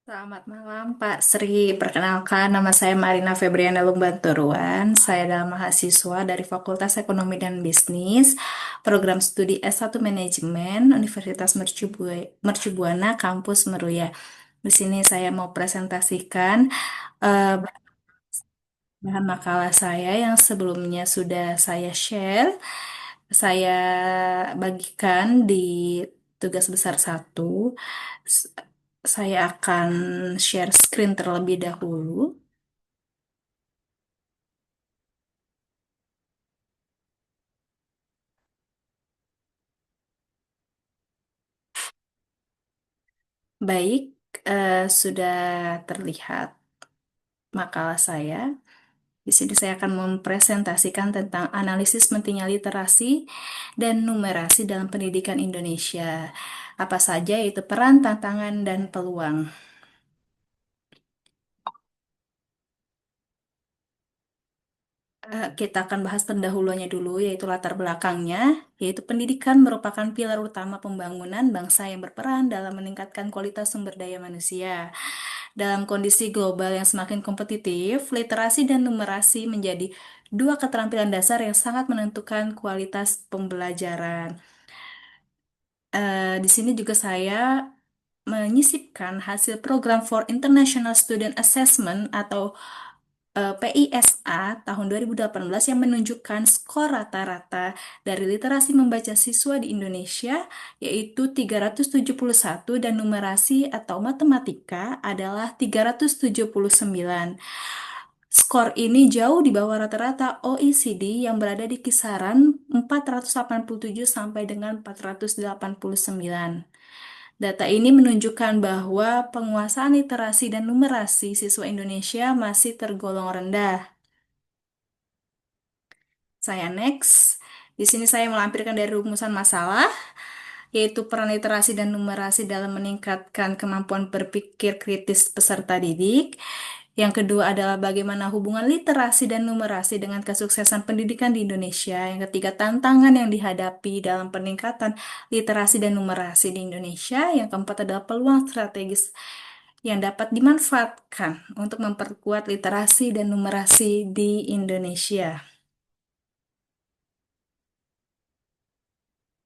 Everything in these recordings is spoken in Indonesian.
Selamat malam Pak Sri. Perkenalkan, nama saya Marina Febriana Lumbanturuan. Saya adalah mahasiswa dari Fakultas Ekonomi dan Bisnis, program studi S1 Manajemen, Universitas Mercubuana, Kampus Meruya. Di sini saya mau presentasikan eh, bahan makalah saya yang sebelumnya sudah saya share. Saya bagikan di tugas besar satu. S- Saya akan share screen terlebih dahulu. Baik, sudah terlihat makalah saya. Di sini saya akan mempresentasikan tentang analisis pentingnya literasi dan numerasi dalam pendidikan Indonesia. Apa saja yaitu peran, tantangan, dan peluang. Kita akan bahas pendahuluannya dulu, yaitu latar belakangnya, yaitu pendidikan merupakan pilar utama pembangunan bangsa yang berperan dalam meningkatkan kualitas sumber daya manusia. Dalam kondisi global yang semakin kompetitif, literasi dan numerasi menjadi dua keterampilan dasar yang sangat menentukan kualitas pembelajaran. Di sini juga saya menyisipkan hasil program for International Student Assessment atau PISA tahun 2018 yang menunjukkan skor rata-rata dari literasi membaca siswa di Indonesia yaitu 371 dan numerasi atau matematika adalah 379. Skor ini jauh di bawah rata-rata OECD yang berada di kisaran 487 sampai dengan 489. Data ini menunjukkan bahwa penguasaan literasi dan numerasi siswa Indonesia masih tergolong rendah. Saya next. Di sini saya melampirkan dari rumusan masalah, yaitu peran literasi dan numerasi dalam meningkatkan kemampuan berpikir kritis peserta didik. Yang kedua adalah bagaimana hubungan literasi dan numerasi dengan kesuksesan pendidikan di Indonesia. Yang ketiga, tantangan yang dihadapi dalam peningkatan literasi dan numerasi di Indonesia. Yang keempat adalah peluang strategis yang dapat dimanfaatkan untuk memperkuat literasi dan numerasi di Indonesia.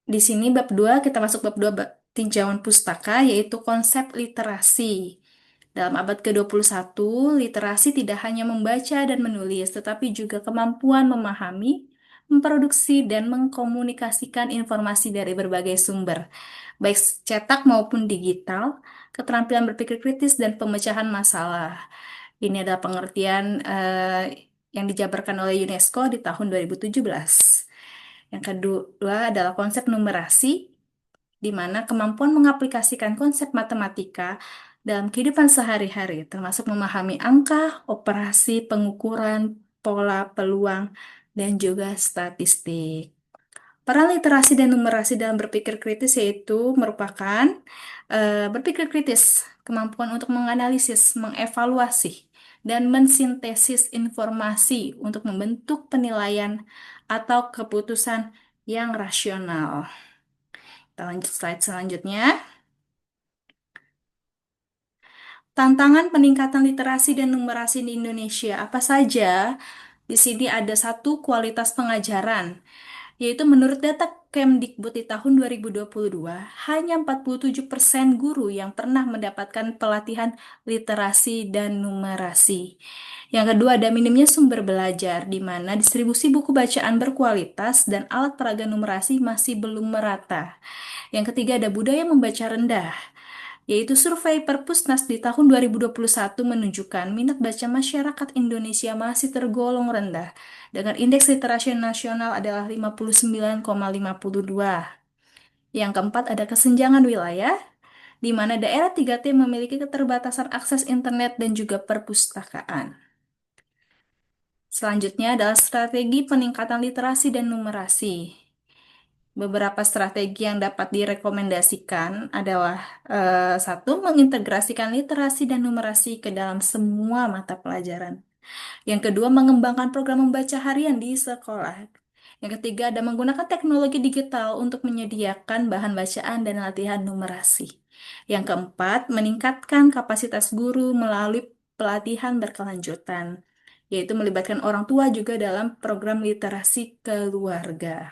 Di sini bab 2 kita masuk bab 2 tinjauan pustaka yaitu konsep literasi. Dalam abad ke-21, literasi tidak hanya membaca dan menulis, tetapi juga kemampuan memahami, memproduksi, dan mengkomunikasikan informasi dari berbagai sumber, baik cetak maupun digital, keterampilan berpikir kritis, dan pemecahan masalah. Ini adalah pengertian yang dijabarkan oleh UNESCO di tahun 2017. Yang kedua adalah konsep numerasi, di mana kemampuan mengaplikasikan konsep matematika dalam kehidupan sehari-hari, termasuk memahami angka, operasi, pengukuran, pola, peluang, dan juga statistik. Peran literasi dan numerasi dalam berpikir kritis yaitu merupakan berpikir kritis, kemampuan untuk menganalisis, mengevaluasi, dan mensintesis informasi untuk membentuk penilaian atau keputusan yang rasional. Kita lanjut slide selanjutnya. Tantangan peningkatan literasi dan numerasi di Indonesia apa saja? Di sini ada satu kualitas pengajaran, yaitu menurut data Kemdikbud di tahun 2022, hanya 47% guru yang pernah mendapatkan pelatihan literasi dan numerasi. Yang kedua, ada minimnya sumber belajar, di mana distribusi buku bacaan berkualitas dan alat peraga numerasi masih belum merata. Yang ketiga, ada budaya membaca rendah, yaitu survei Perpusnas di tahun 2021 menunjukkan minat baca masyarakat Indonesia masih tergolong rendah, dengan indeks literasi nasional adalah 59,52. Yang keempat ada kesenjangan wilayah, di mana daerah 3T memiliki keterbatasan akses internet dan juga perpustakaan. Selanjutnya adalah strategi peningkatan literasi dan numerasi. Beberapa strategi yang dapat direkomendasikan adalah satu, mengintegrasikan literasi dan numerasi ke dalam semua mata pelajaran. Yang kedua, mengembangkan program membaca harian di sekolah. Yang ketiga, ada menggunakan teknologi digital untuk menyediakan bahan bacaan dan latihan numerasi. Yang keempat, meningkatkan kapasitas guru melalui pelatihan berkelanjutan, yaitu melibatkan orang tua juga dalam program literasi keluarga.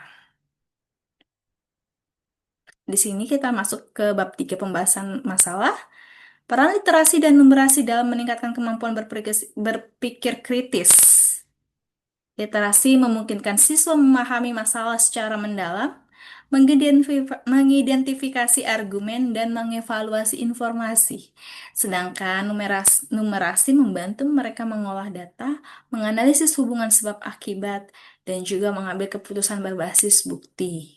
Di sini kita masuk ke bab 3 pembahasan masalah. Peran literasi dan numerasi dalam meningkatkan kemampuan berpikir kritis. Literasi memungkinkan siswa memahami masalah secara mendalam, mengidentifikasi argumen, dan mengevaluasi informasi. Sedangkan numerasi membantu mereka mengolah data, menganalisis hubungan sebab akibat, dan juga mengambil keputusan berbasis bukti.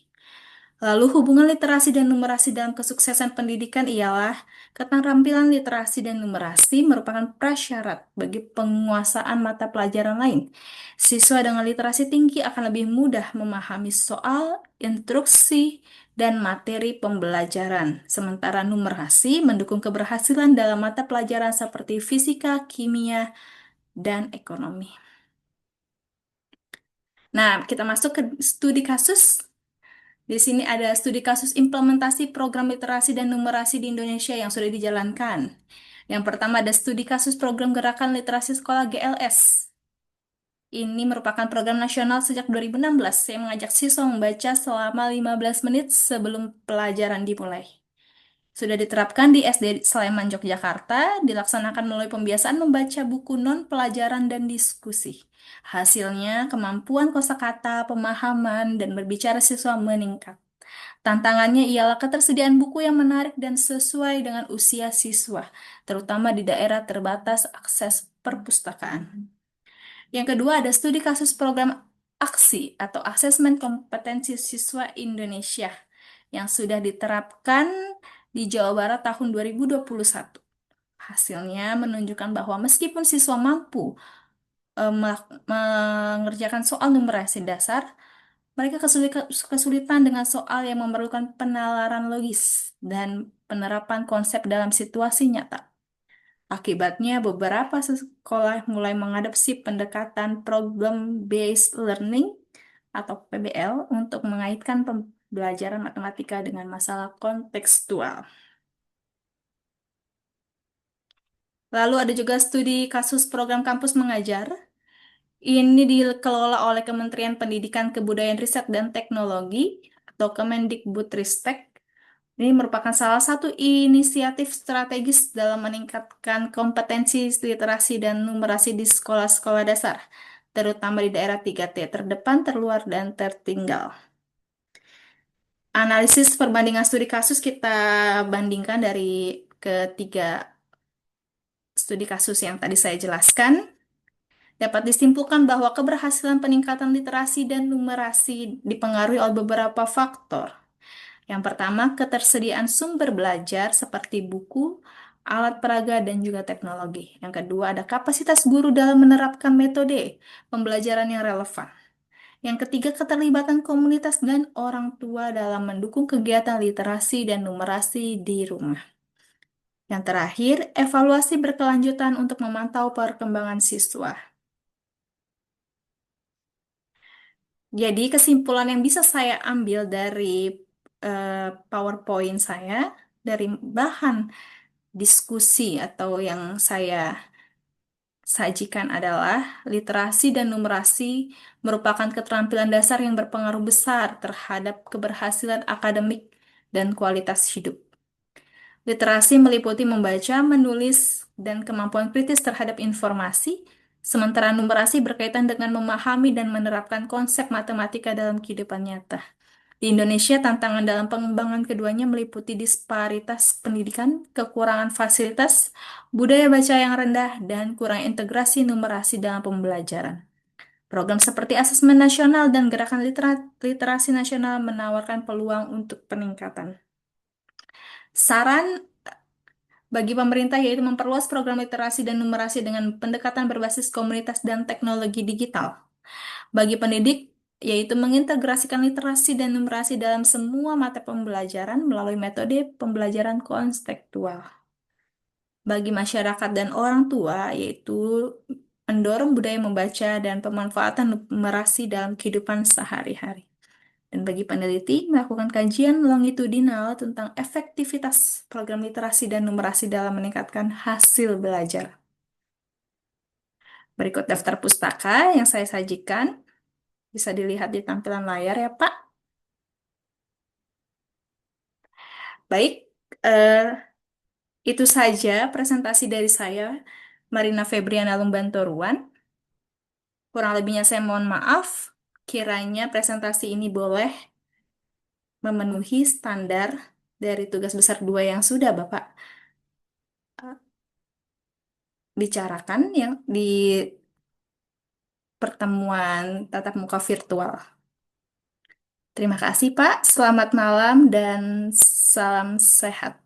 Lalu hubungan literasi dan numerasi dalam kesuksesan pendidikan ialah keterampilan literasi dan numerasi merupakan prasyarat bagi penguasaan mata pelajaran lain. Siswa dengan literasi tinggi akan lebih mudah memahami soal, instruksi, dan materi pembelajaran. Sementara numerasi mendukung keberhasilan dalam mata pelajaran seperti fisika, kimia, dan ekonomi. Nah, kita masuk ke studi kasus. Di sini ada studi kasus implementasi program literasi dan numerasi di Indonesia yang sudah dijalankan. Yang pertama ada studi kasus program gerakan literasi sekolah GLS. Ini merupakan program nasional sejak 2016 yang mengajak siswa membaca selama 15 menit sebelum pelajaran dimulai. Sudah diterapkan di SD Sleman, Yogyakarta, dilaksanakan melalui pembiasaan membaca buku non-pelajaran dan diskusi. Hasilnya, kemampuan kosakata, pemahaman, dan berbicara siswa meningkat. Tantangannya ialah ketersediaan buku yang menarik dan sesuai dengan usia siswa, terutama di daerah terbatas akses perpustakaan. Yang kedua ada studi kasus program aksi atau asesmen kompetensi siswa Indonesia yang sudah diterapkan di Jawa Barat tahun 2021. Hasilnya menunjukkan bahwa meskipun siswa mampu mengerjakan soal numerasi dasar, mereka kesulitan dengan soal yang memerlukan penalaran logis dan penerapan konsep dalam situasi nyata. Akibatnya, beberapa sekolah mulai mengadopsi pendekatan problem-based learning atau PBL untuk mengaitkan pembelajaran matematika dengan masalah kontekstual. Lalu ada juga studi kasus program kampus mengajar. Ini dikelola oleh Kementerian Pendidikan, Kebudayaan, Riset, dan Teknologi atau Kemendikbudristek. Ini merupakan salah satu inisiatif strategis dalam meningkatkan kompetensi literasi dan numerasi di sekolah-sekolah dasar, terutama di daerah 3T, terdepan, terluar, dan tertinggal. Analisis perbandingan studi kasus kita bandingkan dari ketiga studi kasus yang tadi saya jelaskan. Dapat disimpulkan bahwa keberhasilan peningkatan literasi dan numerasi dipengaruhi oleh beberapa faktor. Yang pertama, ketersediaan sumber belajar seperti buku, alat peraga, dan juga teknologi. Yang kedua, ada kapasitas guru dalam menerapkan metode pembelajaran yang relevan. Yang ketiga, keterlibatan komunitas dan orang tua dalam mendukung kegiatan literasi dan numerasi di rumah. Yang terakhir, evaluasi berkelanjutan untuk memantau perkembangan siswa. Jadi, kesimpulan yang bisa saya ambil dari PowerPoint saya, dari bahan diskusi atau yang saya sajikan adalah literasi dan numerasi merupakan keterampilan dasar yang berpengaruh besar terhadap keberhasilan akademik dan kualitas hidup. Literasi meliputi membaca, menulis, dan kemampuan kritis terhadap informasi, sementara numerasi berkaitan dengan memahami dan menerapkan konsep matematika dalam kehidupan nyata. Di Indonesia, tantangan dalam pengembangan keduanya meliputi disparitas pendidikan, kekurangan fasilitas, budaya baca yang rendah, dan kurang integrasi numerasi dalam pembelajaran. Program seperti Asesmen Nasional dan Gerakan Literasi Nasional menawarkan peluang untuk peningkatan. Saran bagi pemerintah yaitu memperluas program literasi dan numerasi dengan pendekatan berbasis komunitas dan teknologi digital. Bagi pendidik, yaitu mengintegrasikan literasi dan numerasi dalam semua mata pembelajaran melalui metode pembelajaran konstektual. Bagi masyarakat dan orang tua, yaitu mendorong budaya membaca dan pemanfaatan numerasi dalam kehidupan sehari-hari. Dan bagi peneliti, melakukan kajian longitudinal tentang efektivitas program literasi dan numerasi dalam meningkatkan hasil belajar. Berikut daftar pustaka yang saya sajikan. Bisa dilihat di tampilan layar ya, Pak. Baik, eh, itu saja presentasi dari saya, Marina Febriana Lumbantoruan. Kurang lebihnya saya mohon maaf. Kiranya presentasi ini boleh memenuhi standar dari tugas besar 2 yang sudah Bapak eh, bicarakan yang di pertemuan tatap muka virtual. Terima kasih, Pak. Selamat malam dan salam sehat.